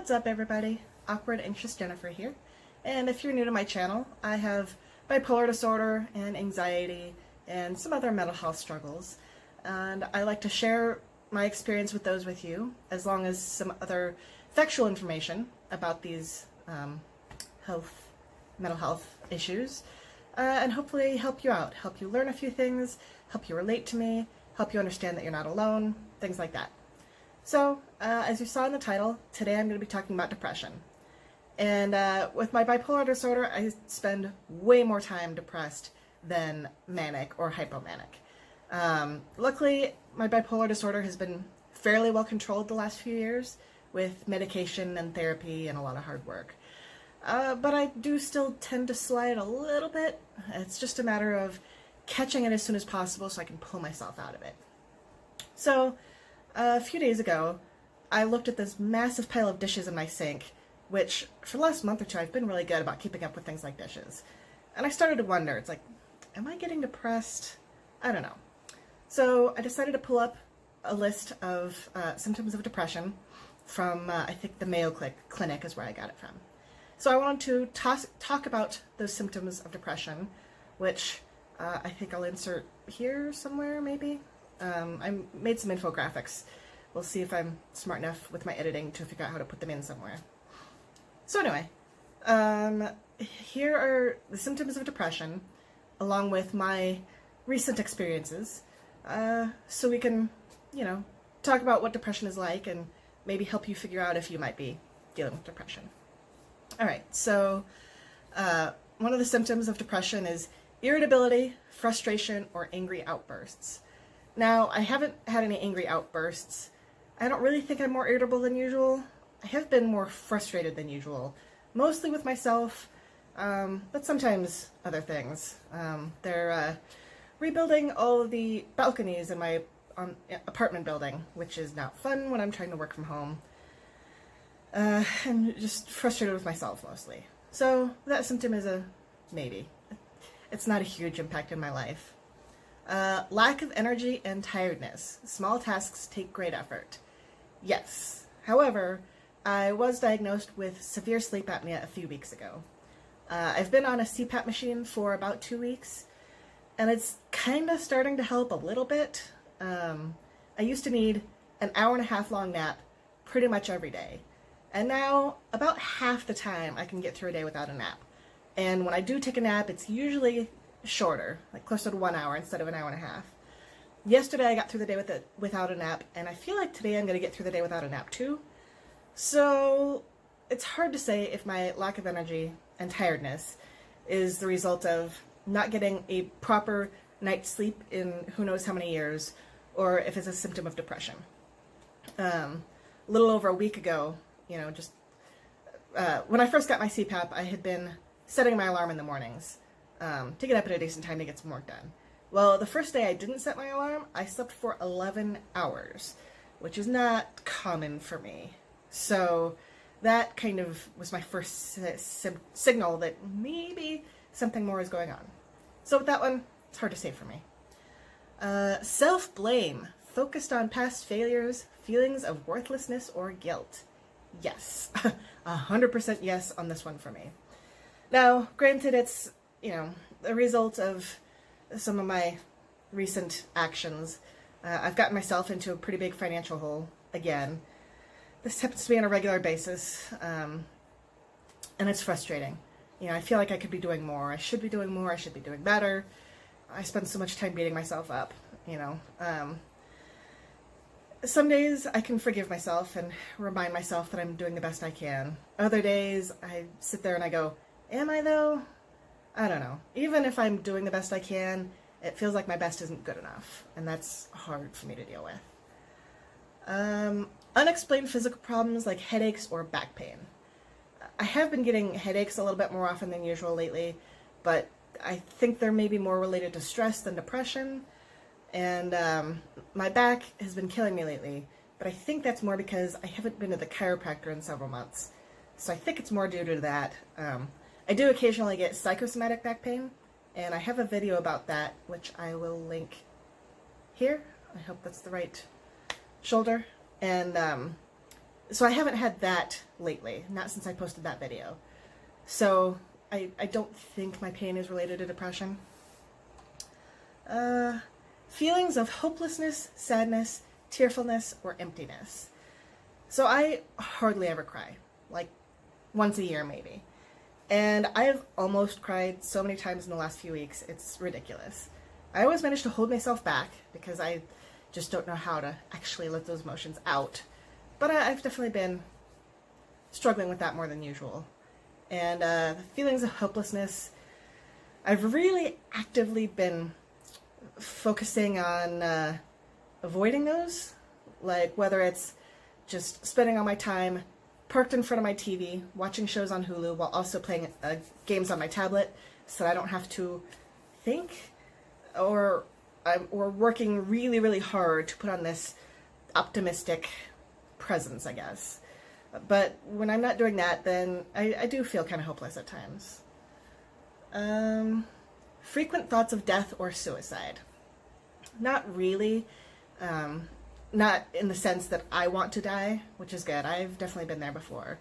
What's up, everybody? Awkward Anxious Jennifer here. And if you're new to my channel, I have bipolar disorder and anxiety and some other mental health struggles. And I like to share my experience with those with you, as long as some other factual information about these mental health issues, and hopefully help you out, help you learn a few things, help you relate to me, help you understand that you're not alone, things like that. So, as you saw in the title, today I'm going to be talking about depression. And with my bipolar disorder, I spend way more time depressed than manic or hypomanic. Luckily, my bipolar disorder has been fairly well controlled the last few years with medication and therapy and a lot of hard work. But I do still tend to slide a little bit. It's just a matter of catching it as soon as possible so I can pull myself out of it. So, a few days ago, I looked at this massive pile of dishes in my sink, which for the last month or two I've been really good about keeping up with things like dishes. And I started to wonder, it's like, am I getting depressed? I don't know. So I decided to pull up a list of symptoms of depression from, I think the Mayo Clinic is where I got it from. So I wanted to talk about those symptoms of depression, which I think I'll insert here somewhere, maybe. I made some infographics. We'll see if I'm smart enough with my editing to figure out how to put them in somewhere. So anyway, here are the symptoms of depression, along with my recent experiences, so we can, talk about what depression is like and maybe help you figure out if you might be dealing with depression. Alright, so one of the symptoms of depression is irritability, frustration, or angry outbursts. Now, I haven't had any angry outbursts. I don't really think I'm more irritable than usual. I have been more frustrated than usual, mostly with myself, but sometimes other things. They're rebuilding all of the balconies in my apartment building, which is not fun when I'm trying to work from home. And just frustrated with myself mostly. So that symptom is a maybe. It's not a huge impact in my life. Lack of energy and tiredness. Small tasks take great effort. Yes. However, I was diagnosed with severe sleep apnea a few weeks ago. I've been on a CPAP machine for about 2 weeks, and it's kind of starting to help a little bit. I used to need an hour-and-a-half long nap pretty much every day. And now, about half the time, I can get through a day without a nap. And when I do take a nap, it's usually shorter, like closer to 1 hour instead of an hour and a half. Yesterday, I got through the day without a nap, and I feel like today I'm going to get through the day without a nap too. So, it's hard to say if my lack of energy and tiredness is the result of not getting a proper night's sleep in who knows how many years, or if it's a symptom of depression. A little over a week ago, when I first got my CPAP, I had been setting my alarm in the mornings to get up at a decent time to get some work done. Well, the first day I didn't set my alarm, I slept for 11 hours, which is not common for me. So that kind of was my first signal that maybe something more is going on. So with that one, it's hard to say for me. Self-blame, focused on past failures, feelings of worthlessness or guilt. Yes, 100% yes on this one for me. Now, granted, it's, the result of some of my recent actions. I've gotten myself into a pretty big financial hole again. This happens to be on a regular basis, and it's frustrating. I feel like I could be doing more. I should be doing more. I should be doing better. I spend so much time beating myself up, Some days I can forgive myself and remind myself that I'm doing the best I can. Other days I sit there and I go, am I though? I don't know. Even if I'm doing the best I can, it feels like my best isn't good enough, and that's hard for me to deal with. Unexplained physical problems like headaches or back pain. I have been getting headaches a little bit more often than usual lately, but I think they're maybe more related to stress than depression, and my back has been killing me lately, but I think that's more because I haven't been to the chiropractor in several months. So I think it's more due to that. I do occasionally get psychosomatic back pain, and I have a video about that, which I will link here. I hope that's the right shoulder. And So I haven't had that lately, not since I posted that video. So I don't think my pain is related to depression. Feelings of hopelessness, sadness, tearfulness, or emptiness. So I hardly ever cry, like once a year maybe. And I've almost cried so many times in the last few weeks, it's ridiculous. I always manage to hold myself back because I just don't know how to actually let those emotions out. But I've definitely been struggling with that more than usual. And the feelings of hopelessness, I've really actively been focusing on avoiding those. Like whether it's just spending all my time parked in front of my TV, watching shows on Hulu while also playing games on my tablet so that I don't have to think, or working really, really hard to put on this optimistic presence, I guess. But when I'm not doing that, then I do feel kind of hopeless at times. Frequent thoughts of death or suicide. Not really. Not in the sense that I want to die, which is good. I've definitely been there before.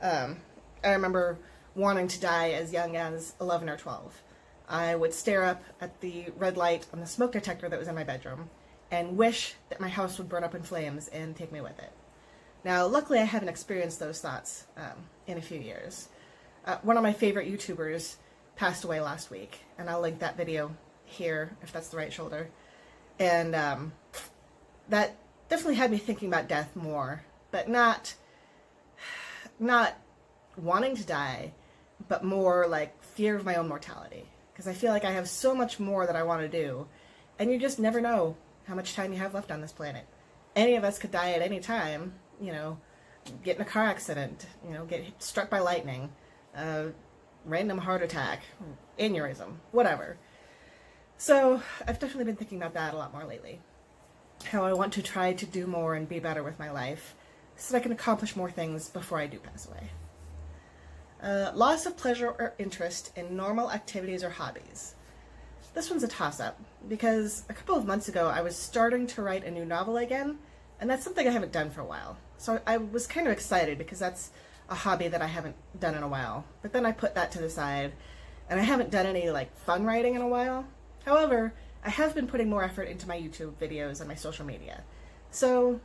I remember wanting to die as young as 11 or 12. I would stare up at the red light on the smoke detector that was in my bedroom and wish that my house would burn up in flames and take me with it. Now, luckily, I haven't experienced those thoughts in a few years. One of my favorite YouTubers passed away last week, and I'll link that video here, if that's the right shoulder. And that definitely had me thinking about death more, but not wanting to die, but more like fear of my own mortality. Because I feel like I have so much more that I want to do, and you just never know how much time you have left on this planet. Any of us could die at any time, you know, get in a car accident, you know, get struck by lightning, random heart attack, aneurysm, whatever. So I've definitely been thinking about that a lot more lately. How I want to try to do more and be better with my life so that I can accomplish more things before I do pass away. Loss of pleasure or interest in normal activities or hobbies. This one's a toss-up because a couple of months ago I was starting to write a new novel again, and that's something I haven't done for a while. So I was kind of excited because that's a hobby that I haven't done in a while. But then I put that to the side, and I haven't done any like fun writing in a while. However, I have been putting more effort into my YouTube videos and my social media. So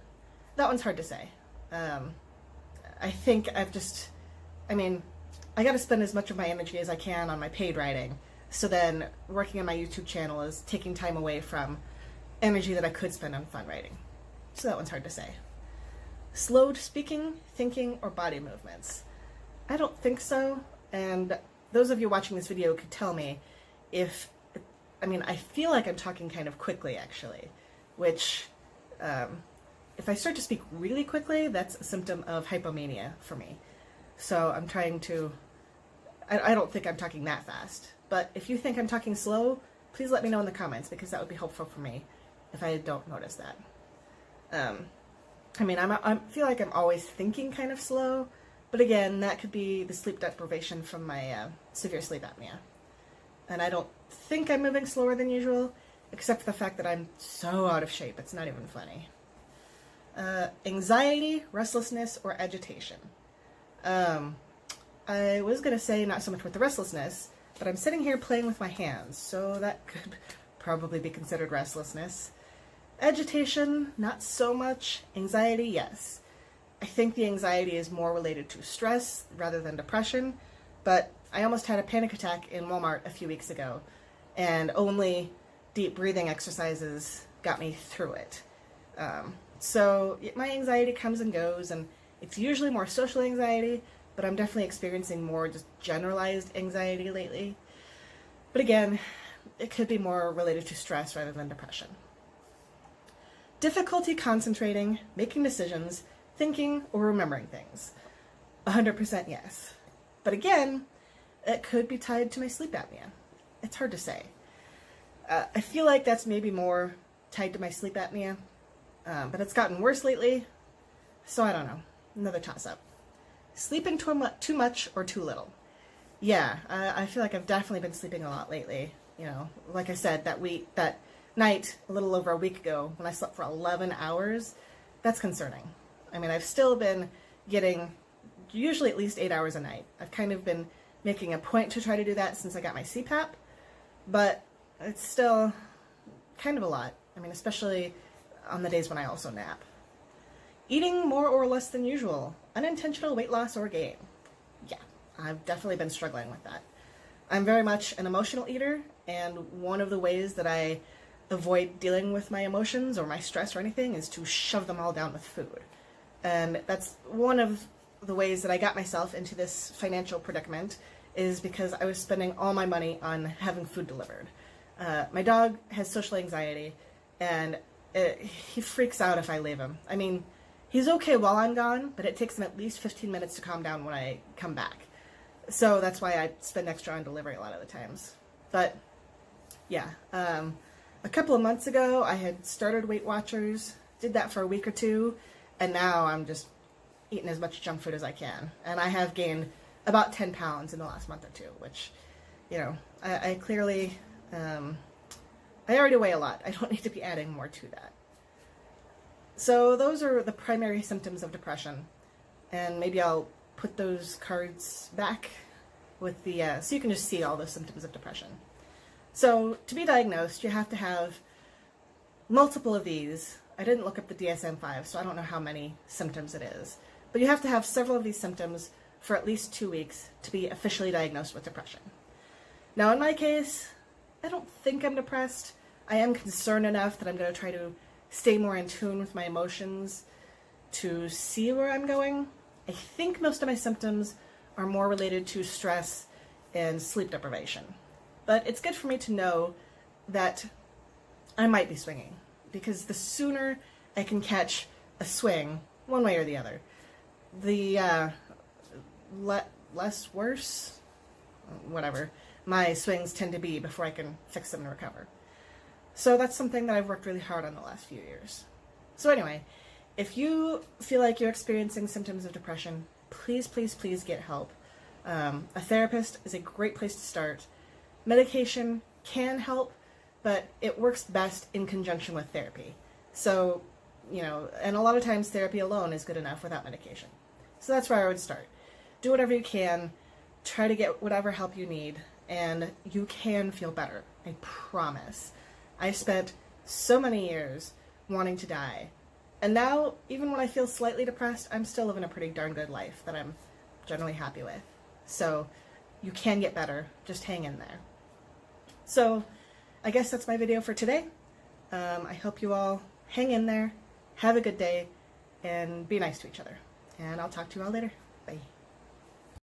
that one's hard to say. I think I got to spend as much of my energy as I can on my paid writing. So then working on my YouTube channel is taking time away from energy that I could spend on fun writing. So that one's hard to say. Slowed speaking, thinking, or body movements. I don't think so. And those of you watching this video could tell me if, I feel like I'm talking kind of quickly actually, which if I start to speak really quickly, that's a symptom of hypomania for me. So I'm trying to, I don't think I'm talking that fast, but if you think I'm talking slow, please let me know in the comments because that would be helpful for me if I don't notice that. I feel like I'm always thinking kind of slow, but again, that could be the sleep deprivation from my severe sleep apnea. And I don't think I'm moving slower than usual, except for the fact that I'm so out of shape, it's not even funny. Anxiety, restlessness, or agitation. I was going to say not so much with the restlessness, but I'm sitting here playing with my hands, so that could probably be considered restlessness. Agitation, not so much. Anxiety, yes. I think the anxiety is more related to stress rather than depression, but I almost had a panic attack in Walmart a few weeks ago, and only deep breathing exercises got me through it. So my anxiety comes and goes, and it's usually more social anxiety, but I'm definitely experiencing more just generalized anxiety lately. But again, it could be more related to stress rather than depression. Difficulty concentrating, making decisions, thinking, or remembering things. 100% yes. But again, it could be tied to my sleep apnea. It's hard to say. I feel like that's maybe more tied to my sleep apnea, but it's gotten worse lately, so I don't know. Another toss-up. Sleeping too much or too little. Yeah, I feel like I've definitely been sleeping a lot lately. You know, like I said, that night, a little over a week ago, when I slept for 11 hours, that's concerning. I've still been getting usually at least 8 hours a night. I've kind of been making a point to try to do that since I got my CPAP, but it's still kind of a lot. I mean, especially on the days when I also nap. Eating more or less than usual. Unintentional weight loss or gain. Yeah, I've definitely been struggling with that. I'm very much an emotional eater, and one of the ways that I avoid dealing with my emotions or my stress or anything is to shove them all down with food. And that's one of the ways that I got myself into this financial predicament, is because I was spending all my money on having food delivered. My dog has social anxiety, and he freaks out if I leave him. I mean, he's okay while I'm gone, but it takes him at least 15 minutes to calm down when I come back. So that's why I spend extra on delivery a lot of the times. But yeah, a couple of months ago I had started Weight Watchers, did that for a week or two, and now I'm just eating as much junk food as I can. And I have gained about 10 pounds in the last month or two, which, you know, I clearly, I already weigh a lot. I don't need to be adding more to that. So those are the primary symptoms of depression. And maybe I'll put those cards back with the, so you can just see all the symptoms of depression. So to be diagnosed, you have to have multiple of these. I didn't look up the DSM-5, so I don't know how many symptoms it is. But you have to have several of these symptoms for at least 2 weeks to be officially diagnosed with depression. Now in my case, I don't think I'm depressed. I am concerned enough that I'm going to try to stay more in tune with my emotions to see where I'm going. I think most of my symptoms are more related to stress and sleep deprivation. But it's good for me to know that I might be swinging, because the sooner I can catch a swing, one way or the other, the less worse, whatever, my swings tend to be before I can fix them and recover. So that's something that I've worked really hard on the last few years. So anyway, if you feel like you're experiencing symptoms of depression, please, please, please get help. A therapist is a great place to start. Medication can help, but it works best in conjunction with therapy. So, you know, and a lot of times therapy alone is good enough without medication. So that's where I would start. Do whatever you can, try to get whatever help you need, and you can feel better. I promise. I spent so many years wanting to die. And now, even when I feel slightly depressed, I'm still living a pretty darn good life that I'm generally happy with. So you can get better. Just hang in there. So I guess that's my video for today. I hope you all hang in there, have a good day, and be nice to each other. And I'll talk to you all later. Bye.